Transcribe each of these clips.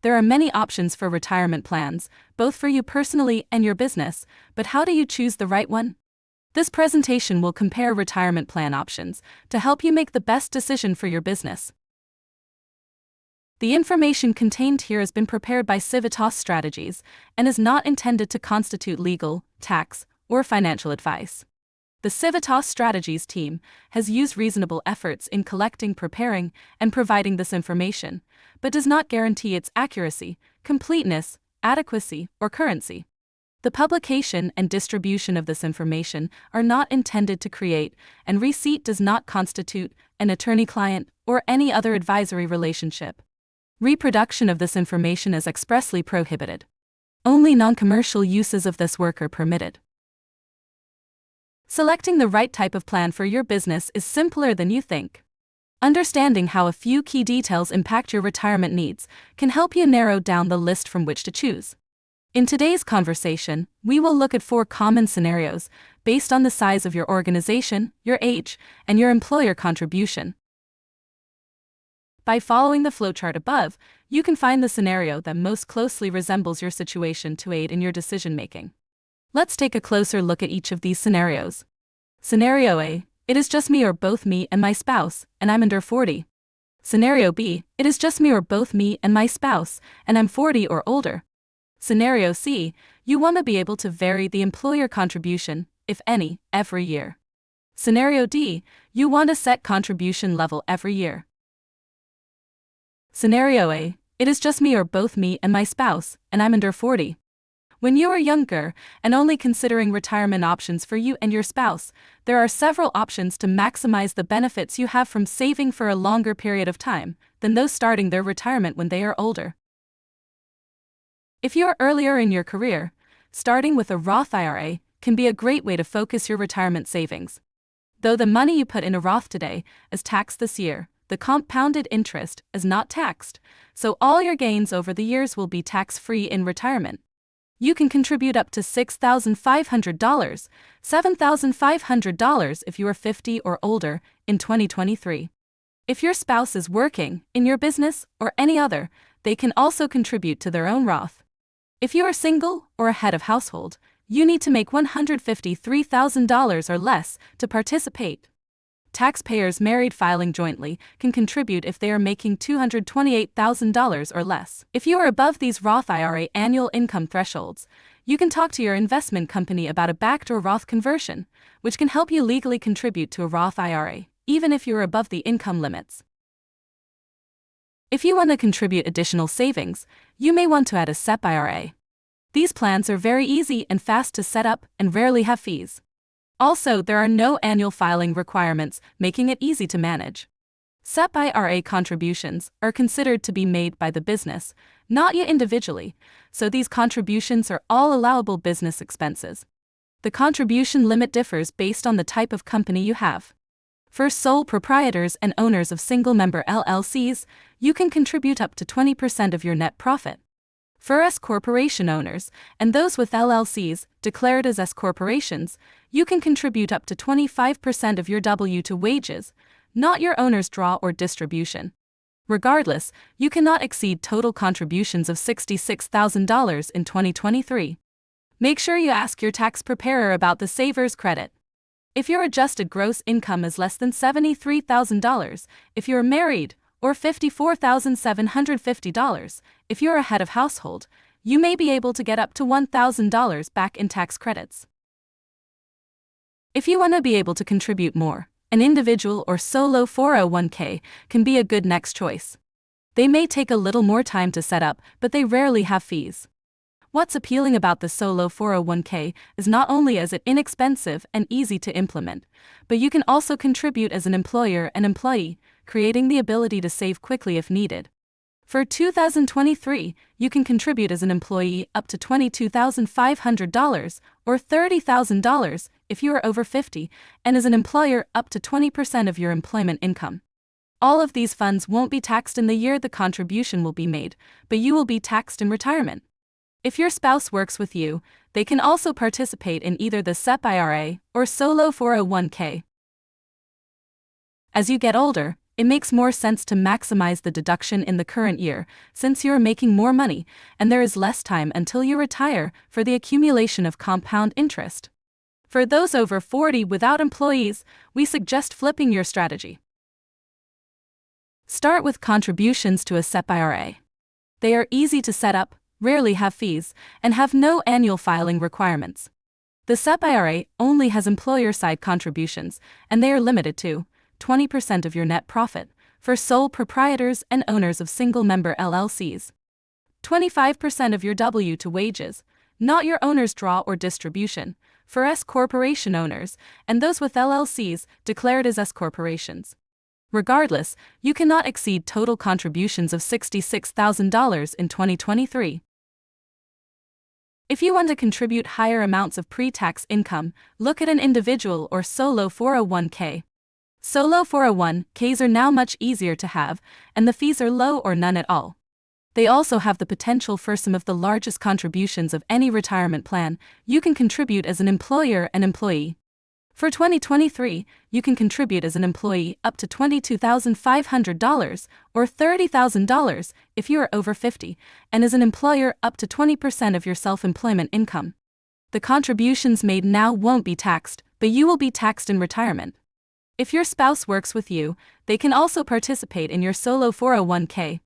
There are many options for retirement plans, both for you personally and your business, but how do you choose the right one? This presentation will compare retirement plan options to help you make the best decision for your business. The information contained here has been prepared by Civitas Strategies and is not intended to constitute legal, tax, or financial advice. The Civitas Strategies team has used reasonable efforts in collecting, preparing, and providing this information, but does not guarantee its accuracy, completeness, adequacy, or currency. The publication and distribution of this information are not intended to create, and receipt does not constitute, an attorney-client or any other advisory relationship. Reproduction of this information is expressly prohibited. Only non-commercial uses of this work are permitted. Selecting the right type of plan for your business is simpler than you think. Understanding how a few key details impact your retirement needs can help you narrow down the list from which to choose. In today's conversation, we will look at 4 common scenarios based on the size of your organization, your age, and your employer contribution. By following the flowchart above, you can find the scenario that most closely resembles your situation to aid in your decision-making. Let's take a closer look at each of these scenarios. Scenario A: it is just me or both me and my spouse, and I'm under 40. Scenario B: it is just me or both me and my spouse, and I'm 40 or older. Scenario C: you want to be able to vary the employer contribution, if any, every year. Scenario D: you want a set contribution level every year. Scenario A: it is just me or both me and my spouse, and I'm under 40. When you are younger and only considering retirement options for you and your spouse, there are several options to maximize the benefits you have from saving for a longer period of time than those starting their retirement when they are older. If you are earlier in your career, starting with a Roth IRA can be a great way to focus your retirement savings. Though the money you put in a Roth today is taxed this year, the compounded interest is not taxed, so all your gains over the years will be tax-free in retirement. You can contribute up to $6,500, $7,500 if you are 50 or older in 2023. If your spouse is working in your business or any other, they can also contribute to their own Roth. If you are single or a head of household, you need to make $153,000 or less to participate. Taxpayers married filing jointly can contribute if they are making $228,000 or less. If you are above these Roth IRA annual income thresholds, you can talk to your investment company about a backdoor Roth conversion, which can help you legally contribute to a Roth IRA, even if you are above the income limits. If you want to contribute additional savings, you may want to add a SEP IRA. These plans are very easy and fast to set up and rarely have fees. Also, there are no annual filing requirements, making it easy to manage. SEP IRA contributions are considered to be made by the business, not you individually, so these contributions are all allowable business expenses. The contribution limit differs based on the type of company you have. For sole proprietors and owners of single-member LLCs, you can contribute up to 20% of your net profit. For S corporation owners and those with LLCs declared as S corporations, you can contribute up to 25% of your W-2 wages, not your owner's draw or distribution. Regardless, you cannot exceed total contributions of $66,000 in 2023. Make sure you ask your tax preparer about the saver's credit. If your adjusted gross income is less than $73,000, if you are married, or $54,750, if you're a head of household, you may be able to get up to $1,000 back in tax credits. If you want to be able to contribute more, an individual or solo 401k can be a good next choice. They may take a little more time to set up, but they rarely have fees. What's appealing about the solo 401k is not only is it inexpensive and easy to implement, but you can also contribute as an employer and employee, creating the ability to save quickly if needed. For 2023, you can contribute as an employee up to $22,500 or $30,000 if you are over 50, and as an employer up to 20% of your employment income. All of these funds won't be taxed in the year the contribution will be made, but you will be taxed in retirement. If your spouse works with you, they can also participate in either the SEP IRA or solo 401k. As you get older, it makes more sense to maximize the deduction in the current year, since you are making more money and there is less time until you retire for the accumulation of compound interest. For those over 40 without employees, we suggest flipping your strategy. Start with contributions to a SEP IRA. They are easy to set up, rarely have fees, and have no annual filing requirements. The SEP IRA only has employer-side contributions, and they are limited to 20% of your net profit for sole proprietors and owners of single-member LLCs, 25% of your W to wages, not your owner's draw or distribution, for S corporation owners and those with LLCs declared as S corporations. Regardless, you cannot exceed total contributions of $66,000 in 2023. If you want to contribute higher amounts of pre-tax income, look at an individual or solo 401k. Solo 401ks are now much easier to have, and the fees are low or none at all. They also have the potential for some of the largest contributions of any retirement plan. You can contribute as an employer and employee. For 2023, you can contribute as an employee up to $22,500 or $30,000 if you are over 50, and as an employer up to 20% of your self-employment income. The contributions made now won't be taxed, but you will be taxed in retirement. If your spouse works with you, they can also participate in your solo 401k.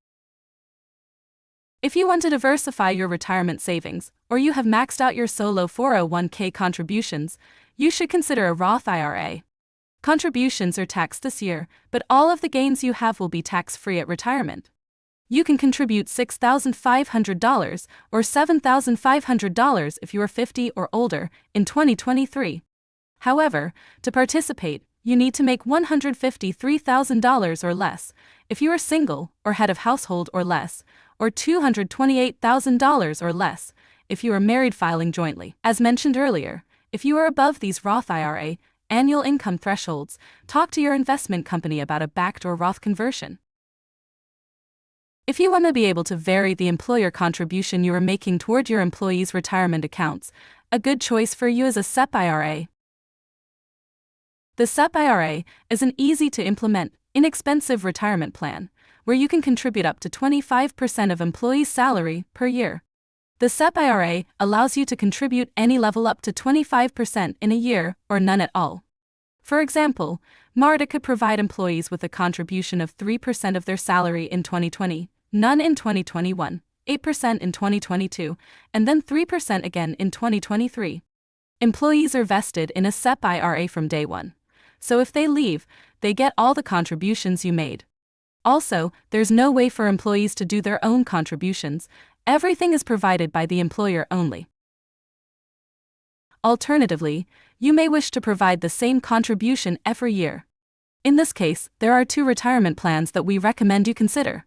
If you want to diversify your retirement savings, or you have maxed out your solo 401k contributions, you should consider a Roth IRA. Contributions are taxed this year, but all of the gains you have will be tax-free at retirement. You can contribute $6,500 or $7,500 if you are 50 or older in 2023. However, to participate, you need to make $153,000 or less if you are single or head of household or less, or $228,000 or less if you are married filing jointly. As mentioned earlier, if you are above these Roth IRA annual income thresholds, talk to your investment company about a backdoor Roth conversion. If you want to be able to vary the employer contribution you are making toward your employees' retirement accounts, a good choice for you is a SEP IRA. The SEP IRA is an easy-to-implement, inexpensive retirement plan where you can contribute up to 25% of employees' salary per year. The SEP IRA allows you to contribute any level up to 25% in a year or none at all. For example, MARTA could provide employees with a contribution of 3% of their salary in 2020, none in 2021, 8% in 2022, and then 3% again in 2023. Employees are vested in a SEP IRA from day one. So if they leave, they get all the contributions you made. Also, there's no way for employees to do their own contributions. Everything is provided by the employer only. Alternatively, you may wish to provide the same contribution every year. In this case, there are two retirement plans that we recommend you consider.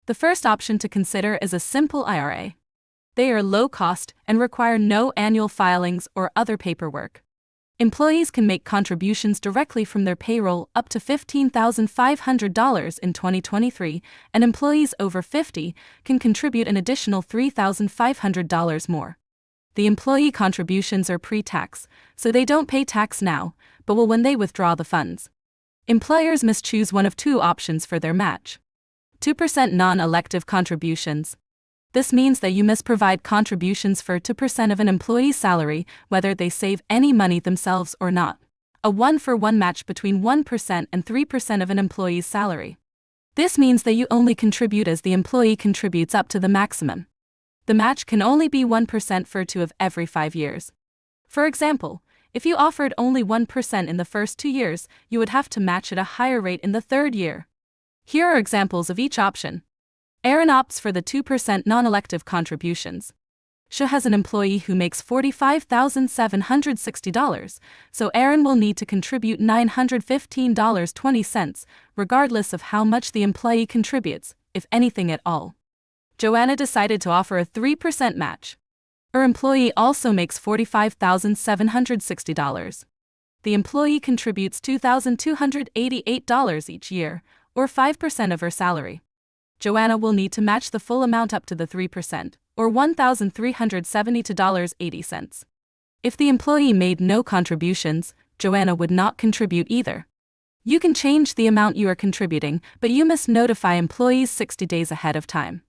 The first option to consider is a simple IRA. They are low cost and require no annual filings or other paperwork. Employees can make contributions directly from their payroll up to $15,500 in 2023, and employees over 50 can contribute an additional $3,500 more. The employee contributions are pre-tax, so they don't pay tax now, but will when they withdraw the funds. Employers must choose one of two options for their match. 2% non-elective contributions. This means that you must provide contributions for 2% of an employee's salary, whether they save any money themselves or not. A 1-for-1 match between 1% and 3% of an employee's salary. This means that you only contribute as the employee contributes up to the maximum. The match can only be 1% for 2 of every 5 years. For example, if you offered only 1% in the first 2 years, you would have to match at a higher rate in the third year. Here are examples of each option. Aaron opts for the 2% non-elective contributions. She has an employee who makes $45,760, so Aaron will need to contribute $915.20, regardless of how much the employee contributes, if anything at all. Joanna decided to offer a 3% match. Her employee also makes $45,760. The employee contributes $2,288 each year, or 5% of her salary. Joanna will need to match the full amount up to the 3%, or $1,372.80. If the employee made no contributions, Joanna would not contribute either. You can change the amount you are contributing, but you must notify employees 60 days ahead of time.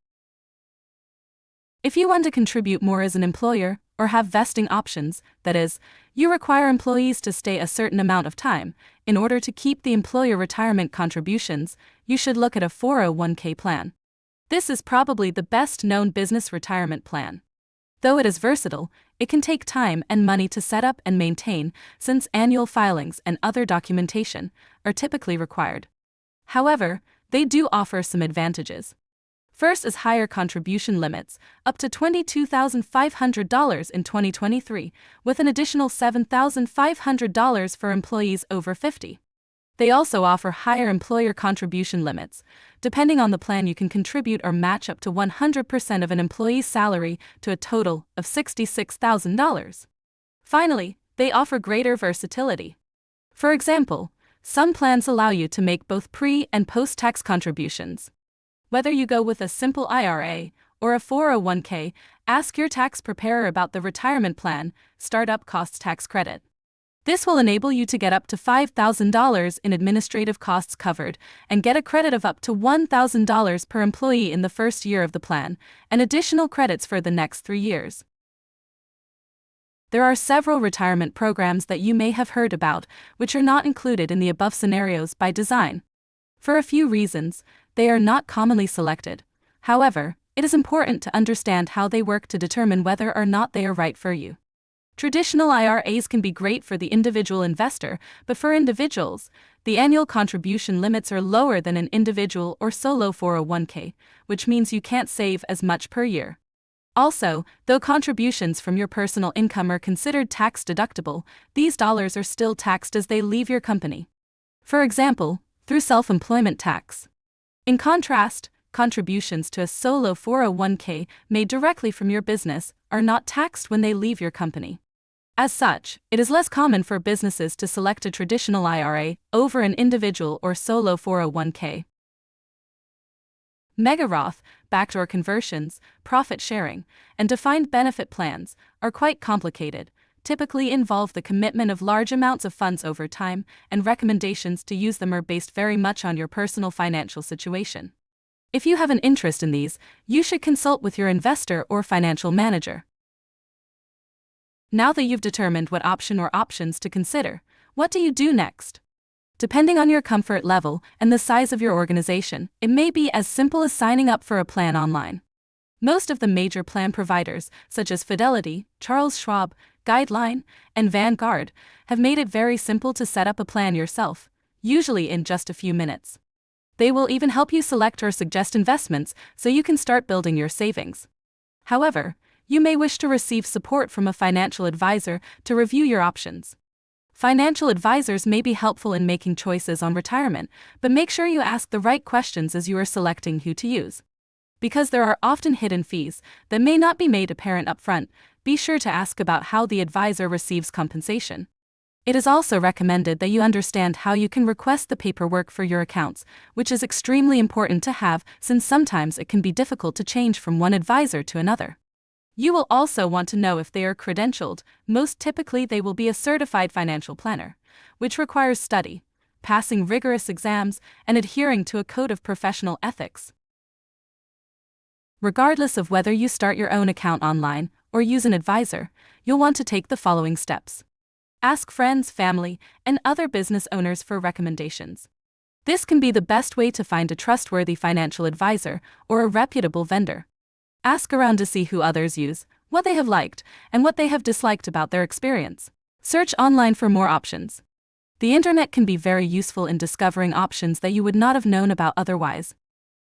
If you want to contribute more as an employer, or have vesting options, that is, you require employees to stay a certain amount of time, in order to keep the employer retirement contributions, you should look at a 401k plan. This is probably the best-known business retirement plan. Though it is versatile, it can take time and money to set up and maintain, since annual filings and other documentation are typically required. However, they do offer some advantages. First is higher contribution limits, up to $22,500 in 2023, with an additional $7,500 for employees over 50. They also offer higher employer contribution limits. Depending on the plan, you can contribute or match up to 100% of an employee's salary to a total of $66,000. Finally, they offer greater versatility. For example, some plans allow you to make both pre- and post-tax contributions. Whether you go with a simple IRA or a 401k, ask your tax preparer about the retirement plan, startup costs tax credit. This will enable you to get up to $5,000 in administrative costs covered and get a credit of up to $1,000 per employee in the first year of the plan, and additional credits for the next 3 years. There are several retirement programs that you may have heard about, which are not included in the above scenarios by design. For a few reasons, they are not commonly selected. However, it is important to understand how they work to determine whether or not they are right for you. Traditional IRAs can be great for the individual investor, but for individuals, the annual contribution limits are lower than an individual or solo 401k, which means you can't save as much per year. Also, though contributions from your personal income are considered tax deductible, these dollars are still taxed as they leave your company. For example, through self-employment tax. In contrast, contributions to a solo 401k made directly from your business are not taxed when they leave your company. As such, it is less common for businesses to select a traditional IRA over an individual or solo 401k. Mega Roth, backdoor conversions, profit sharing, and defined benefit plans are quite complicated, typically involve the commitment of large amounts of funds over time, and recommendations to use them are based very much on your personal financial situation. If you have an interest in these, you should consult with your investor or financial manager. Now that you've determined what option or options to consider, what do you do next? Depending on your comfort level and the size of your organization, it may be as simple as signing up for a plan online. Most of the major plan providers, such as Fidelity, Charles Schwab, Guideline, and Vanguard, have made it very simple to set up a plan yourself, usually in just a few minutes. They will even help you select or suggest investments so you can start building your savings. However, you may wish to receive support from a financial advisor to review your options. Financial advisors may be helpful in making choices on retirement, but make sure you ask the right questions as you are selecting who to use. Because there are often hidden fees that may not be made apparent upfront, be sure to ask about how the advisor receives compensation. It is also recommended that you understand how you can request the paperwork for your accounts, which is extremely important to have since sometimes it can be difficult to change from one advisor to another. You will also want to know if they are credentialed. Most typically they will be a certified financial planner, which requires study, passing rigorous exams, and adhering to a code of professional ethics. Regardless of whether you start your own account online or use an advisor, you'll want to take the following steps. Ask friends, family, and other business owners for recommendations. This can be the best way to find a trustworthy financial advisor or a reputable vendor. Ask around to see who others use, what they have liked, and what they have disliked about their experience. Search online for more options. The internet can be very useful in discovering options that you would not have known about otherwise.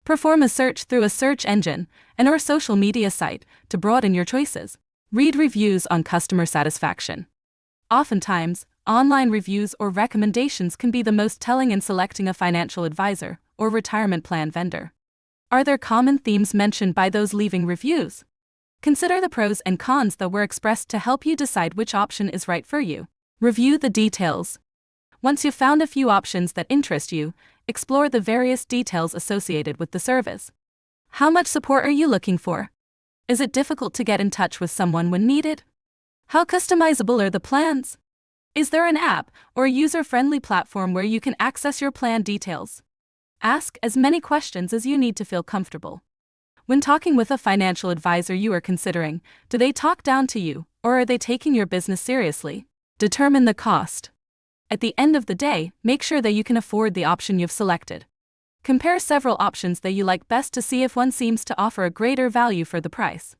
Perform a search through a search engine and/or social media site to broaden your choices. Read reviews on customer satisfaction. Oftentimes, online reviews or recommendations can be the most telling in selecting a financial advisor or retirement plan vendor. Are there common themes mentioned by those leaving reviews? Consider the pros and cons that were expressed to help you decide which option is right for you. Review the details. Once you've found a few options that interest you, explore the various details associated with the service. How much support are you looking for? Is it difficult to get in touch with someone when needed? How customizable are the plans? Is there an app or a user-friendly platform where you can access your plan details? Ask as many questions as you need to feel comfortable. When talking with a financial advisor you are considering, do they talk down to you, or are they taking your business seriously? Determine the cost. At the end of the day, make sure that you can afford the option you've selected. Compare several options that you like best to see if one seems to offer a greater value for the price.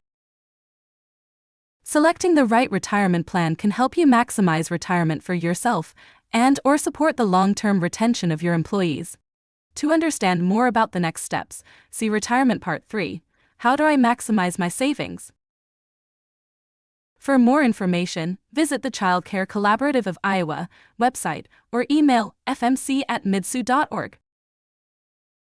Selecting the right retirement plan can help you maximize retirement for yourself and/or support the long-term retention of your employees. To understand more about the next steps, see Retirement Part 3, How Do I Maximize My Savings? For more information, visit the Child Care Collaborative of Iowa website or email fmc@midsioux.org.